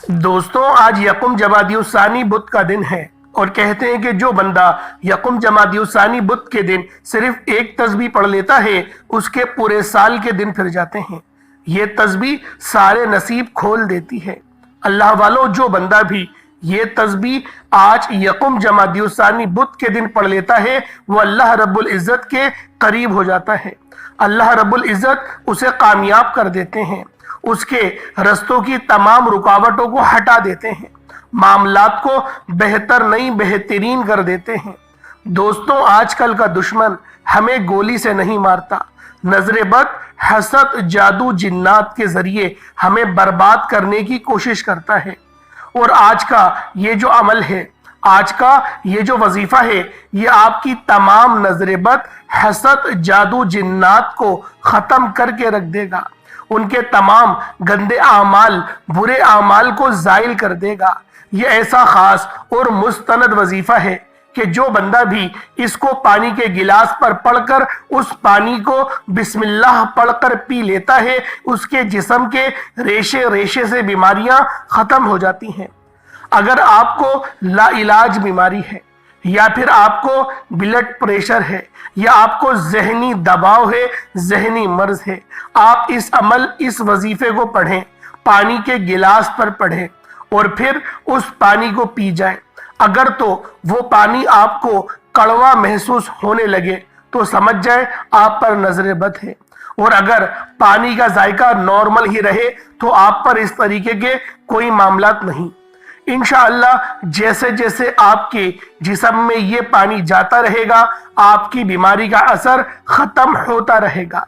دوستوں، آج یکم جمادی الثانی بدھ کا دن ہے اور کہتے ہیں کہ جو بندہ یکم جمادی الثانی بدھ کے دن صرف ایک تسبیح پڑھ لیتا ہے اس کے پورے سال کے دن پھر جاتے ہیں۔ یہ تسبیح سارے نصیب کھول دیتی ہے۔ اللہ والو، جو بندہ بھی یہ تسبیح آج یکم جمادی الثانی بدھ کے دن پڑھ لیتا ہے وہ اللہ رب العزت کے قریب ہو جاتا ہے۔ اللہ رب العزت اسے کامیاب کر دیتے ہیں، اس کے رستوں کی تمام رکاوٹوں کو ہٹا دیتے ہیں، معاملات کو بہتر نہیں بہترین کر دیتے ہیں۔ دوستوں، آج کل کا دشمن ہمیں گولی سے نہیں مارتا، نظر بد، حسد، جادو، جنات کے ذریعے ہمیں برباد کرنے کی کوشش کرتا ہے۔ اور آج کا یہ جو عمل ہے، آج کا یہ جو وظیفہ ہے، یہ آپ کی تمام نظر بد، حسد، جادو، جنات کو ختم کر کے رکھ دے گا، ان کے تمام گندے اعمال، برے اعمال کو زائل کر دے گا۔ یہ ایسا خاص اور مستند وظیفہ ہے کہ جو بندہ بھی اس کو پانی کے گلاس پر پڑھ کر اس پانی کو بسم اللہ پڑھ کر پی لیتا ہے، اس کے جسم کے ریشے ریشے سے بیماریاں ختم ہو جاتی ہیں۔ اگر آپ کو لا علاج بیماری ہے، یا پھر آپ کو بلڈ پریشر ہے، یا آپ کو ذہنی دباؤ ہے، ذہنی مرض ہے، آپ اس عمل، اس وظیفے کو پڑھیں، پانی کے گلاس پر پڑھیں اور پھر اس پانی کو پی جائیں۔ اگر تو وہ پانی آپ کو کڑوا محسوس ہونے لگے تو سمجھ جائیں آپ پر نظر بد ہے، اور اگر پانی کا ذائقہ نارمل ہی رہے تو آپ پر اس طریقے کے کوئی معاملات نہیں۔ انشاءاللہ جیسے جیسے آپ کے جسم میں یہ پانی جاتا رہے گا، آپ کی بیماری کا اثر ختم ہوتا رہے گا۔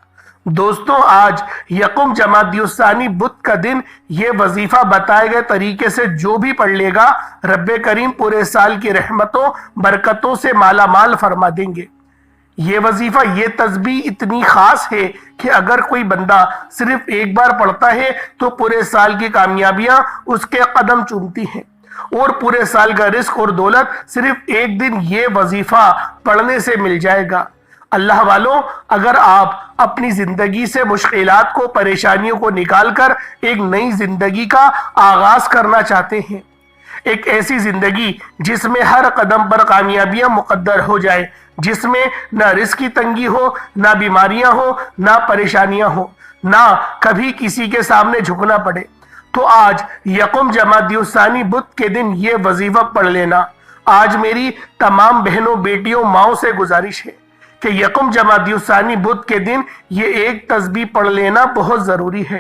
دوستوں، آج یکم جمادی الثانی بدھ کا دن یہ وظیفہ بتائے گئے طریقے سے جو بھی پڑھ لے گا، رب کریم پورے سال کی رحمتوں برکتوں سے مالا مال فرما دیں گے۔ یہ وظیفہ، یہ تسبیح اتنی خاص ہے کہ اگر کوئی بندہ صرف ایک بار پڑھتا ہے تو پورے سال کی کامیابیاں اس کے قدم چومتی ہیں، اور پورے سال کا رزق اور دولت صرف ایک دن یہ وظیفہ پڑھنے سے مل جائے گا۔ اللہ والوں، اگر آپ اپنی زندگی سے مشکلات کو، پریشانیوں کو نکال کر ایک نئی زندگی کا آغاز کرنا چاہتے ہیں، ایک ایسی زندگی جس میں ہر قدم پر کامیابیاں مقدر ہو جائے، جس میں نہ رزق کی تنگی ہو، نہ بیماریاں ہو، نہ پریشانیاں ہو، نہ کبھی کسی کے سامنے جھکنا پڑے، تو آج یکم جمادی الثانی بدھ کے دن یہ وظیفہ پڑھ لینا۔ آج میری تمام بہنوں، بیٹیوں، ماؤں سے گزارش ہے کہ یکم جمادی الثانی بدھ کے دن یہ ایک تسبیح پڑھ لینا بہت ضروری ہے۔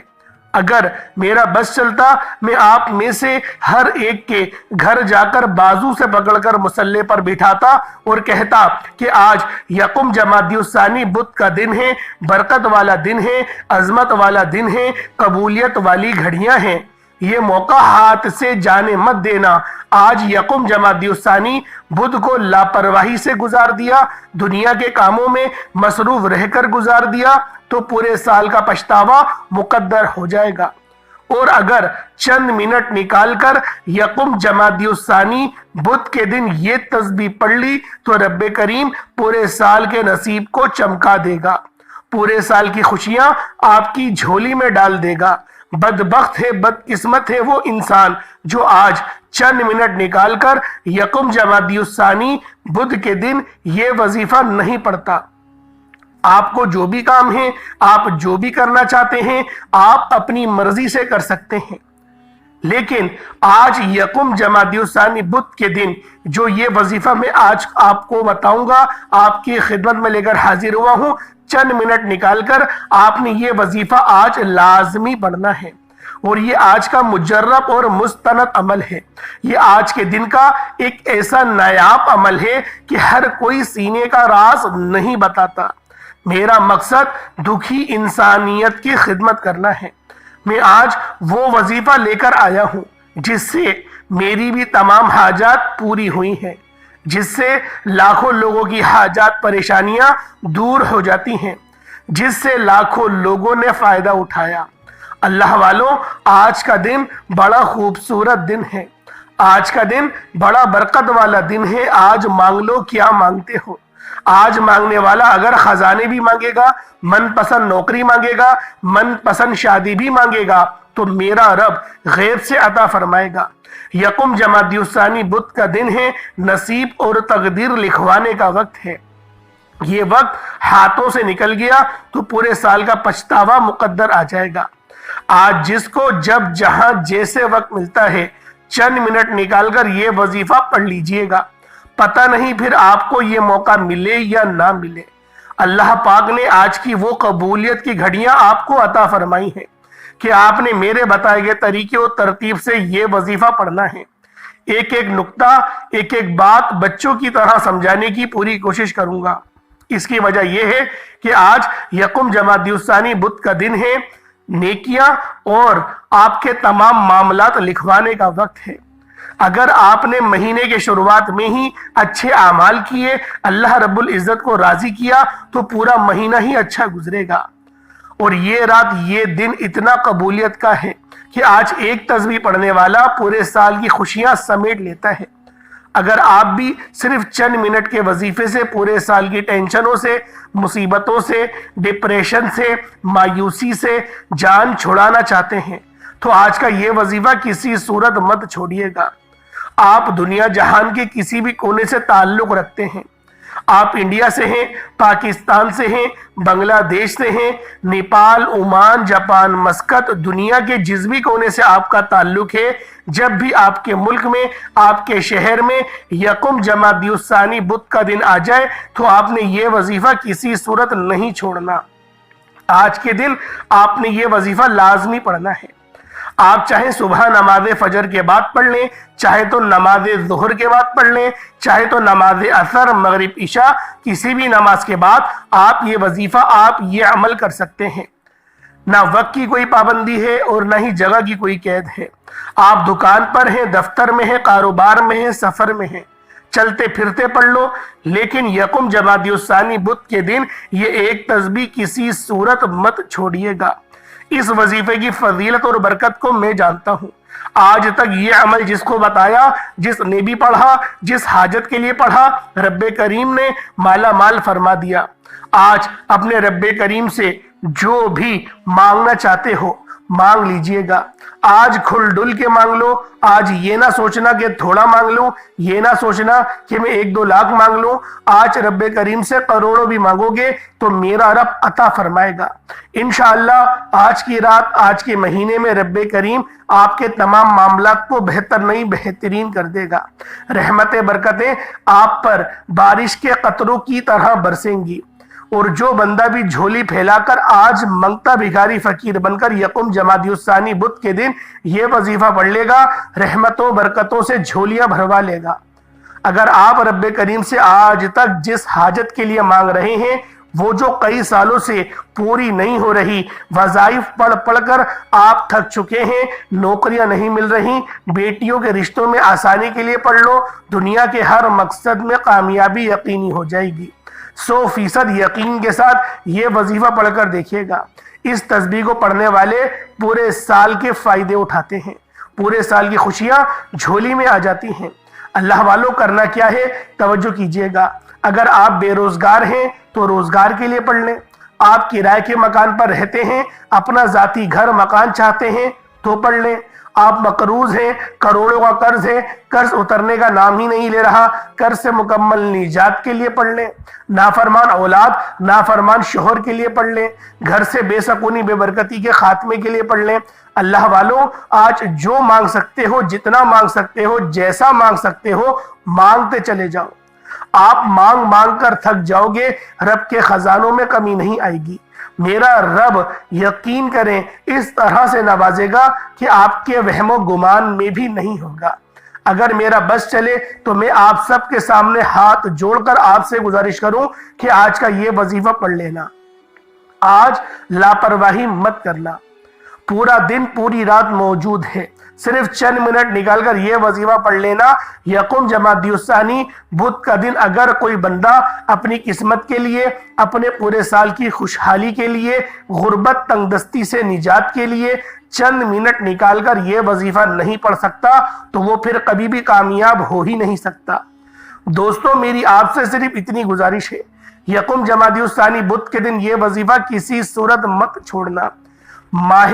اگر میرا بس چلتا، میں آپ میں سے ہر ایک کے گھر جا کر بازو سے پکڑ کر مصلی پر بٹھاتا اور کہتا کہ آج یکم جمادی الثانی بدھ کا دن ہے، برکت والا دن ہے، عظمت والا دن ہے، قبولیت والی گھڑیاں ہیں، یہ موقع ہاتھ سے جانے مت دینا۔ آج یکم جمادی الثانی بدھ کو لاپرواہی سے گزار دیا، دنیا کے کاموں میں مصروف رہ کر گزار دیا تو پورے سال کا پچھتاوا مقدر ہو جائے گا۔ اور اگر چند منٹ نکال کر یکم جمادی الثانی بدھ کے دن یہ تسبیح پڑھ لی تو رب کریم پورے سال کے نصیب کو چمکا دے گا، پورے سال کی خوشیاں آپ کی جھولی میں ڈال دے گا۔ بدبخت ہے، بدقسمت ہے وہ انسان جو آج چند منٹ نکال کر یکم جمادی الثانی بدھ کے دن یہ وظیفہ نہیں پڑھتا۔ آپ کو جو بھی کام ہے، آپ جو بھی کرنا چاہتے ہیں، آپ اپنی مرضی سے کر سکتے ہیں، لیکن آج یکم جمادی الثانی بدھ کے دن جو یہ وظیفہ میں آج آپ کو بتاؤں گا، آپ کی خدمت میں لے کر حاضر ہوا ہوں، چند منٹ نکال کر آپ نے یہ وظیفہ آج لازمی پڑھنا ہے، اور یہ آج کا مجرب اور مستند عمل ہے۔ یہ آج کے دن کا ایک ایسا نایاب عمل ہے کہ ہر کوئی سینے کا راز نہیں بتاتا۔ میرا مقصد دکھی انسانیت کی خدمت کرنا ہے۔ میں آج وہ وظیفہ لے کر آیا ہوں جس سے میری بھی تمام حاجات پوری ہوئی ہیں، جس سے لاکھوں لوگوں کی حاجات، پریشانیاں دور ہو جاتی ہیں، جس سے لاکھوں لوگوں نے فائدہ اٹھایا۔ اللہ والوں، آج کا دن بڑا خوبصورت دن ہے، آج کا دن بڑا برکت والا دن ہے۔ آج مانگ لو کیا مانگتے ہو۔ آج مانگنے والا اگر خزانے بھی مانگے گا، من پسند نوکری مانگے گا، من پسند شادی بھی مانگے گا، تو میرا رب غیب سے عطا فرمائے گا۔ یکم جمادی الثانی بدھ کا دن ہے، نصیب اور تقدیر لکھوانے کا وقت ہے۔ یہ وقت ہاتھوں سے نکل گیا تو پورے سال کا پچھتاوا مقدر آ جائے گا۔ آج جس کو جب جہاں جیسے وقت ملتا ہے چند منٹ نکال کر یہ وظیفہ پڑھ لیجئے گا، پتہ نہیں پھر آپ کو یہ موقع ملے یا نہ ملے۔ اللہ پاک نے آج کی وہ قبولیت کی گھڑیاں آپ کو عطا فرمائی ہیں کہ آپ نے میرے بتائے گئے طریقے اور ترتیب سے یہ وظیفہ پڑھنا ہے۔ ایک ایک نقطہ، ایک ایک بات بچوں کی طرح سمجھانے کی پوری کوشش کروں گا۔ اس کی وجہ یہ ہے کہ آج یکم جمادی الثانی بدھ کا دن ہے، نیکیاں اور آپ کے تمام معاملات لکھوانے کا وقت ہے۔ اگر آپ نے مہینے کے شروعات میں ہی اچھے اعمال کیے، اللہ رب العزت کو راضی کیا، تو پورا مہینہ ہی اچھا گزرے گا۔ اور یہ رات، یہ دن اتنا قبولیت کا ہے کہ آج ایک تسبیح پڑھنے والا پورے سال کی خوشیاں سمیٹ لیتا ہے۔ اگر آپ بھی صرف چند منٹ کے وظیفے سے پورے سال کی ٹینشنوں سے، مصیبتوں سے، ڈپریشن سے، مایوسی سے جان چھڑانا چاہتے ہیں تو آج کا یہ وظیفہ کسی صورت مت چھوڑیے گا۔ آپ دنیا جہان کے کسی بھی کونے سے تعلق رکھتے ہیں، آپ انڈیا سے ہیں، پاکستان سے ہیں، بنگلہ دیش سے ہیں، نیپال، عمان، جاپان، مسقط، دنیا کے جس بھی کونے سے آپ کا تعلق ہے، جب بھی آپ کے ملک میں، آپ کے شہر میں یکم جمادی الثانی بدھ کا دن آ جائے تو آپ نے یہ وظیفہ کسی صورت نہیں چھوڑنا۔ آج کے دن آپ نے یہ وظیفہ لازمی پڑھنا ہے۔ آپ چاہے صبح نماز فجر کے بعد پڑھ لیں، چاہے تو نماز ظہر کے بعد پڑھ لیں، چاہے تو نماز عصر، مغرب، عشاء، کسی بھی نماز کے بعد آپ یہ وظیفہ، آپ یہ عمل کر سکتے ہیں۔ نہ وقت کی کوئی پابندی ہے اور نہ ہی جگہ کی کوئی قید ہے۔ آپ دکان پر ہیں، دفتر میں ہیں، کاروبار میں ہیں، سفر میں ہیں، چلتے پھرتے پڑھ لو، لیکن یکم جمادی الثانی بدھ کے دن یہ ایک تسبیح کسی صورت مت چھوڑیے گا۔ اس وظیفے کی فضیلت اور برکت کو میں جانتا ہوں۔ آج تک یہ عمل جس کو بتایا، جس نے بھی پڑھا، جس حاجت کے لیے پڑھا، رب کریم نے مالا مال فرما دیا۔ آج اپنے رب کریم سے جو بھی مانگنا چاہتے ہو مانگ لیجئے گا۔ آج کھل ڈل کے مانگ لو۔ آج یہ نہ سوچنا کہ تھوڑا مانگ لوں، یہ نہ سوچنا کہ میں 1-2 لاکھ مانگ لوں۔ آج رب کریم سے کروڑوں بھی مانگو گے تو میرا رب عطا فرمائے گا۔ انشاءاللہ آج کی رات، آج کے مہینے میں رب کریم آپ کے تمام معاملات کو بہتر نہیں بہترین کر دے گا۔ رحمتیں، برکتیں آپ پر بارش کے قطروں کی طرح برسیں گی۔ اور جو بندہ بھی جھولی پھیلا کر آج منگتا بھکاری فقیر بن کر یکم جمادی الثانی بدھ کے دن یہ وظیفہ پڑھ لے گا، رحمتوں برکتوں سے جھولیاں بھروا لے گا۔ اگر آپ رب کریم سے آج تک جس حاجت کے لیے مانگ رہے ہیں وہ جو کئی سالوں سے پوری نہیں ہو رہی، وظائف پڑھ پڑھ کر آپ تھک چکے ہیں، نوکریاں نہیں مل رہی، بیٹیوں کے رشتوں میں آسانی کے لیے پڑھ لو، دنیا کے ہر مقصد میں کامیابی یقینی ہو جائے گی۔ 100% یقین کے ساتھ یہ وظیفہ پڑھ کر دیکھیے گا۔ اس تسبیح کو پڑھنے والے پورے سال کے فائدے اٹھاتے ہیں، پورے سال کی خوشیاں جھولی میں آ جاتی ہیں۔ اللہ والوں، کرنا کیا ہے، توجہ کیجئے گا۔ اگر آپ بے روزگار ہیں تو روزگار کے لیے پڑھ لیں۔ آپ کرائے کے مکان پر رہتے ہیں، اپنا ذاتی گھر مکان چاہتے ہیں تو پڑھ لیں۔ آپ مقروض ہیں، کروڑوں کا قرض ہے، قرض اترنے کا نام ہی نہیں لے رہا، قرض سے مکمل نجات کے لیے پڑھ لیں۔ نافرمان اولاد، نافرمان شوہر کے لیے پڑھ لیں۔ گھر سے بے سکونی، بے برکتی کے خاتمے کے لیے پڑھ لیں۔ اللہ والوں، آج جو مانگ سکتے ہو، جتنا مانگ سکتے ہو، جیسا مانگ سکتے ہو، مانگتے چلے جاؤ۔ آپ مانگ مانگ کر تھک جاؤ گے، رب کے خزانوں میں کمی نہیں آئے گی۔ میرا رب یقین کریں اس طرح سے نوازے گا کہ آپ کے وہم و گمان میں بھی نہیں ہوگا۔ اگر میرا بس چلے تو میں آپ سب کے سامنے ہاتھ جوڑ کر آپ سے گزارش کروں کہ آج کا یہ وظیفہ پڑھ لینا۔ آج لاپرواہی مت کرنا۔ پورا دن، پوری رات موجود ہے، صرف چند منٹ نکال کر یہ وظیفہ پڑھ لینا۔ یکم جمادی الثانی بدھ کا دن اگر کوئی بندہ اپنی قسمت کے لیے، اپنے پورے سال کی خوشحالی کے لیے، غربت تنگ دستی سے نجات کے لیے چند منٹ نکال کر یہ وظیفہ نہیں پڑھ سکتا تو وہ پھر کبھی بھی کامیاب ہو ہی نہیں سکتا۔ دوستو، میری آپ سے صرف اتنی گزارش ہے، یکم جمادی الثانی بدھ کے دن یہ وظیفہ کسی صورت مت چھوڑنا۔ ماہ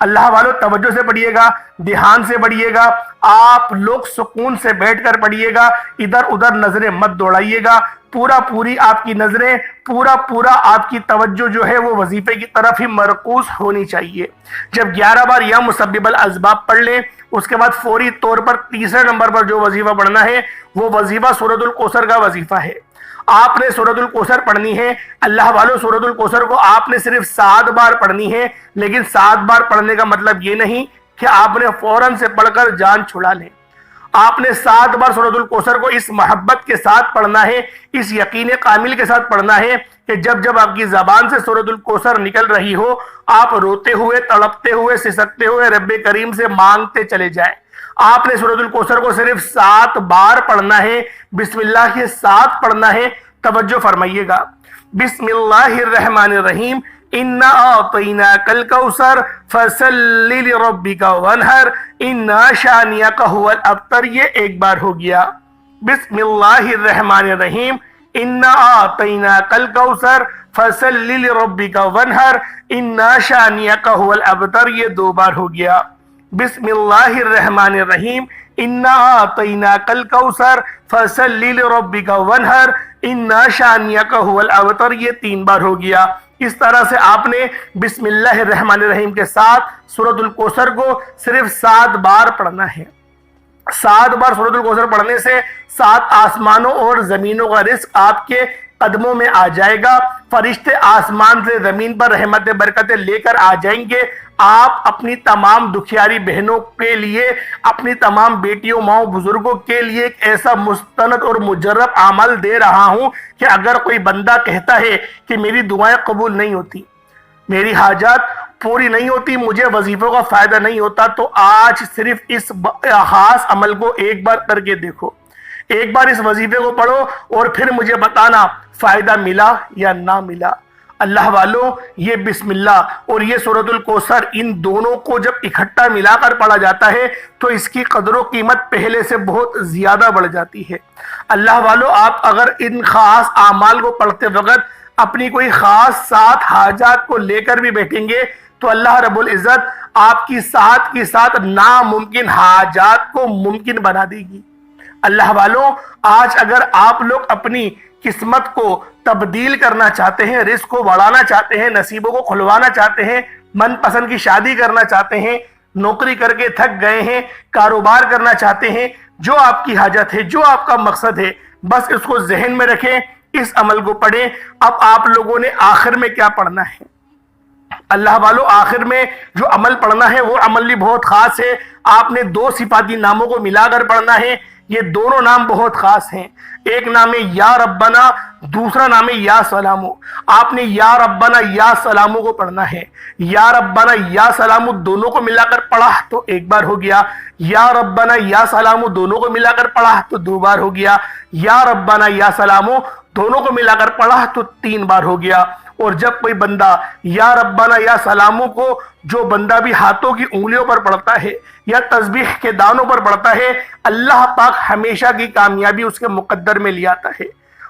اللہ والوں توجہ سے پڑھیے گا، دھیان سے پڑھیے گا، آپ لوگ سکون سے بیٹھ کر پڑھیے گا، ادھر ادھر نظریں مت دوڑائیے گا، پوری آپ کی نظریں پورا آپ کی توجہ جو ہے وہ وظیفے کی طرف ہی مرکوز ہونی چاہیے۔ جب 11 بار یا مسبب الاسباب پڑھ لیں، اس کے بعد فوری طور پر تیسرے نمبر پر جو وظیفہ پڑھنا ہے وہ وظیفہ سورۃ الکوثر کا وظیفہ ہے۔ آپ نے سورۃ الکوثر پڑھنی ہے۔ اللہ والوں، سورۃ الکوثر کو آپ نے صرف 7 بار پڑھنی ہے، لیکن 7 بار پڑھنے کا مطلب یہ نہیں کہ آپ نے فوراً سے پڑھ کر جان چھڑا لیں۔ آپ نے 7 بار سورۃ الکوثر کو اس محبت کے ساتھ پڑھنا ہے، اس یقین کامل کے ساتھ پڑھنا ہے کہ جب آپ کی زبان سے سورۃ الکوثر نکل رہی ہو، آپ روتے ہوئے، تڑپتے ہوئے، سسکتے ہوئے رب کریم سے مانگتے چلے جائیں۔ آپ نے سورۃ الکوثر کو صرف 7 بار پڑھنا ہے، بسم اللہ کے ساتھ پڑھنا ہے۔ توجہ فرمائیے گا، بسم اللہ الرحمن الرحیم، انا اعطیناک الکوثر فصل لربک وانحر انا شانئک ھو الابتر۔ یہ ایک بار ہو گیا۔ بسم اللہ الرحمن الرحیم، انا اعطیناک الکوثر فصل لربک وانحر انا شانئک ھو الابتر۔ یہ 2 بار ہو گیا۔ بسم اللہ الرحمن الرحیم، انا اعطیناک الکوثر فصل لربک وانحر انا شانئک ھو الابتر۔ یہ 3 بار ہو گیا۔ اس طرح سے آپ نے بسم اللہ الرحمن الرحیم کے ساتھ سورۃ الکوثر کو صرف 7 بار پڑھنا ہے۔ 7 بار سورۃ الکوثر پڑھنے سے 7 آسمانوں اور زمینوں کا رزق آپ کے قدموں میں آ جائے گا۔ فرشتے آسمان سے زمین پر رحمت برکتیں لے کر آ جائیں گے۔ آپ اپنی تمام دکھیاری بہنوں کے لیے، اپنی تمام بیٹیوں، ماؤں، بزرگوں کے لیے ایک ایسا مستند اور مجرب عمل دے رہا ہوں کہ اگر کوئی بندہ کہتا ہے کہ میری دعائیں قبول نہیں ہوتی، میری حاجات پوری نہیں ہوتی، مجھے وظیفوں کا فائدہ نہیں ہوتا، تو آج صرف اس خاص عمل کو ایک بار کر کے دیکھو، ایک بار اس وظیفے کو پڑھو اور پھر مجھے بتانا فائدہ ملا یا نہ ملا۔ اللہ والوں، یہ بسم اللہ اور یہ سورۃ الکوثر، ان دونوں کو جب اکٹھا ملا کر پڑھا جاتا ہے تو اس کی قدر و قیمت پہلے سے بہت زیادہ بڑھ جاتی ہے۔ اللہ والوں، آپ اگر ان خاص اعمال کو پڑھتے وقت اپنی کوئی خاص 7 حاجات کو لے کر بھی بیٹھیں گے تو اللہ رب العزت آپ کی 7 ناممکن حاجات کو ممکن بنا دے گی۔ اللہ والوں، آج اگر آپ لوگ اپنی قسمت کو تبدیل کرنا چاہتے ہیں، رزق کو بڑھانا چاہتے ہیں، نصیبوں کو کھلوانا چاہتے ہیں، من پسند کی شادی کرنا چاہتے ہیں، نوکری کر کے تھک گئے ہیں، کاروبار کرنا چاہتے ہیں، جو آپ کی حاجت ہے، جو آپ کا مقصد ہے، بس اس کو ذہن میں رکھیں، اس عمل کو پڑھیں۔ اب آپ لوگوں نے آخر میں کیا پڑھنا ہے؟ اللہ والوں، آخر میں جو عمل پڑھنا ہے وہ عمل بھی بہت خاص ہے۔ آپ نے 2 صفاتی ناموں کو ملا کر پڑھنا ہے۔ یہ دونوں نام بہت خاص ہیں۔ ایک نام ہے یا ربنا، دوسرا نام ہے یا سلامو۔ آپ نے یا ربنا یا سلامو کو پڑھنا ہے۔ یا ربنا یا سلامو دونوں کو ملا کر پڑھا تو 1 بار ہو گیا۔ یا ربنا یا سلامو دونوں کو ملا کر پڑھا تو 2 بار ہو گیا۔ یا ربنا یا سلامو دونوں کو ملا کر پڑھا تو 3 بار ہو گیا۔ اور جب کوئی بندہ یا ربنا یا سلاموں کو جو بندہ بھی ہاتھوں کی انگلیوں پر پڑھتا ہے یا تسبیح کے دانوں پر پڑھتا ہے، اللہ پاک ہمیشہ کی کامیابی اس کے مقدر میں لے آتا ہے۔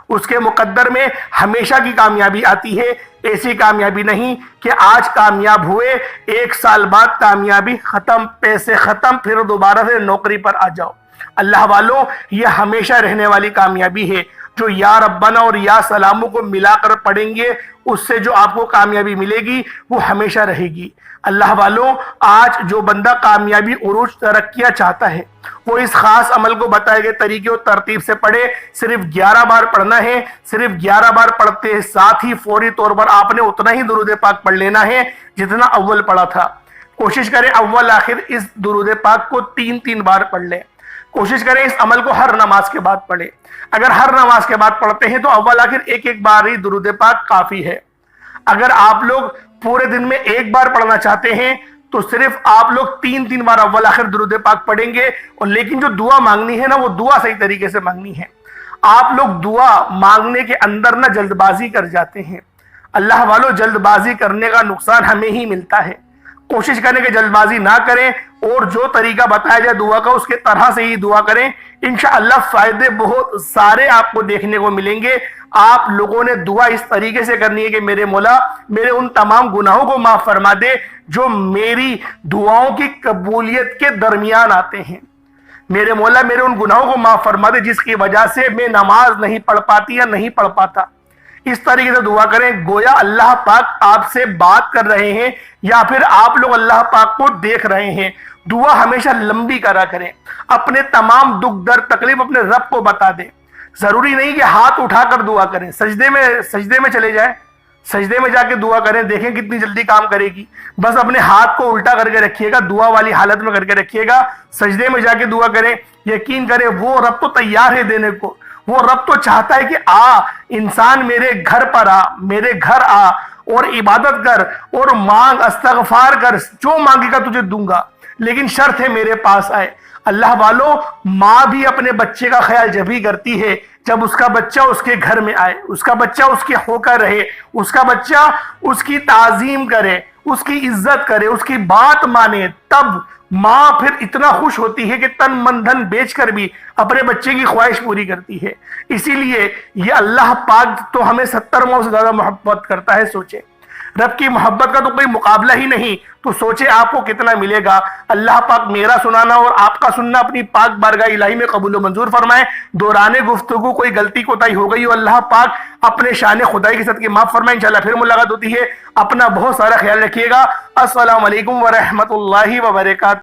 اس کے مقدر میں ہمیشہ کی کامیابی آتی ہے، ایسی کامیابی نہیں کہ آج کامیاب ہوئے 1 سال بعد کامیابی ختم، پیسے ختم، پھر دوبارہ سے نوکری پر آ جاؤ۔ اللہ والوں، یہ ہمیشہ رہنے والی کامیابی ہے۔ جو یا ربنا اور یا سلاموں کو ملا کر پڑھیں گے، اس سے جو آپ کو کامیابی ملے گی وہ ہمیشہ رہے گی۔ اللہ والوں، آج جو بندہ کامیابی، عروج، ترقیاں چاہتا ہے وہ اس خاص عمل کو بتائے گئے طریقے اور ترتیب سے پڑھے۔ صرف 11 بار پڑھنا ہے۔ صرف 11 بار پڑھتے ساتھ ہی فوری طور پر آپ نے اتنا ہی درود پاک پڑھ لینا ہے جتنا اول پڑھا تھا۔ کوشش کریں اول آخر اس درود پاک کو 3 بار پڑھ لیں۔ کوشش کریں اس عمل کو ہر نماز کے بعد پڑھیں۔ اگر ہر نماز کے بعد پڑھتے ہیں تو اول آخر ایک بار ہی درود پاک کافی ہے۔ اگر آپ لوگ پورے دن میں 1 بار پڑھنا چاہتے ہیں تو صرف آپ لوگ 3 بار اول آخر درود پاک پڑھیں گے، اور لیکن جو دعا مانگنی ہے نا، وہ دعا صحیح طریقے سے مانگنی ہے۔ آپ لوگ دعا مانگنے کے اندر نہ جلد بازی کر جاتے ہیں۔ اللہ والوں، جلد بازی کرنے کا نقصان ہمیں ہی ملتا ہے۔ کوشش کریں کہ جلد بازی نہ کریں، اور جو طریقہ بتایا جائے دعا کا اس کے طرح سے ہی دعا کریں، انشاءاللہ فائدے بہت سارے آپ کو دیکھنے کو ملیں گے۔ آپ لوگوں نے دعا اس طریقے سے کرنی ہے کہ میرے مولا میرے ان تمام گناہوں کو معاف فرما دے جو میری دعاؤں کی قبولیت کے درمیان آتے ہیں۔ میرے مولا میرے ان گناہوں کو معاف فرما دے جس کی وجہ سے میں نماز نہیں پڑھ پاتی یا نہیں پڑھ پاتا۔ اس طریقے سے دعا کریں گویا اللہ پاک آپ سے بات کر رہے ہیں یا پھر آپ لوگ اللہ پاک کو دیکھ رہے ہیں۔ دعا ہمیشہ لمبی کرا کریں، اپنے تمام دکھ درد تکلیف اپنے رب کو بتا دیں۔ ضروری نہیں کہ ہاتھ اٹھا کر دعا کریں، سجدے میں چلے جائیں، سجدے میں جا کے دعا کریں، دیکھیں کتنی جلدی کام کرے گی۔ بس اپنے ہاتھ کو الٹا کر کے رکھیے گا، دعا والی حالت میں کر کے رکھیے گا، سجدے میں جا کے دعا کریں۔ یقین کریں وہ رب تو تیار ہے دینے کو، وہ رب تو چاہتا ہے کہ انسان میرے گھر پر میرے گھر اور عبادت کر اور مانگ، استغفار کر، جو مانگے گا تجھے دوں گا، لیکن شرط ہے میرے پاس آئے۔ اللہ والوں، ماں بھی اپنے بچے کا خیال جب ہی کرتی ہے جب اس کا بچہ اس کے گھر میں آئے، اس کا بچہ اس کے ہو کر رہے، اس کا بچہ اس کی تعظیم کرے، اس کی عزت کرے، اس کی بات مانے، تب ماں پھر اتنا خوش ہوتی ہے کہ تن من دھن بیچ کر بھی اپنے بچے کی خواہش پوری کرتی ہے۔ اسی لیے یہ اللہ پاک تو ہمیں 70 ماؤں سے زیادہ محبت کرتا ہے۔ سوچے رب کی محبت کا تو کوئی مقابلہ ہی نہیں، تو سوچے آپ کو کتنا ملے گا۔ اللہ پاک میرا سنانا اور آپ کا سننا اپنی پاک بارگاہ الہی میں قبول و منظور فرمائے۔ دوران گفتگو کوئی غلطی کوتاہی ہو گئی ہو اللہ پاک اپنے شان خدائی کے صدقے معاف فرمائے۔ انشاءاللہ پھر ملاقات ہوتی ہے، اپنا بہت سارا خیال رکھیے گا۔ السلام علیکم ورحمۃ اللہ وبرکاتہ۔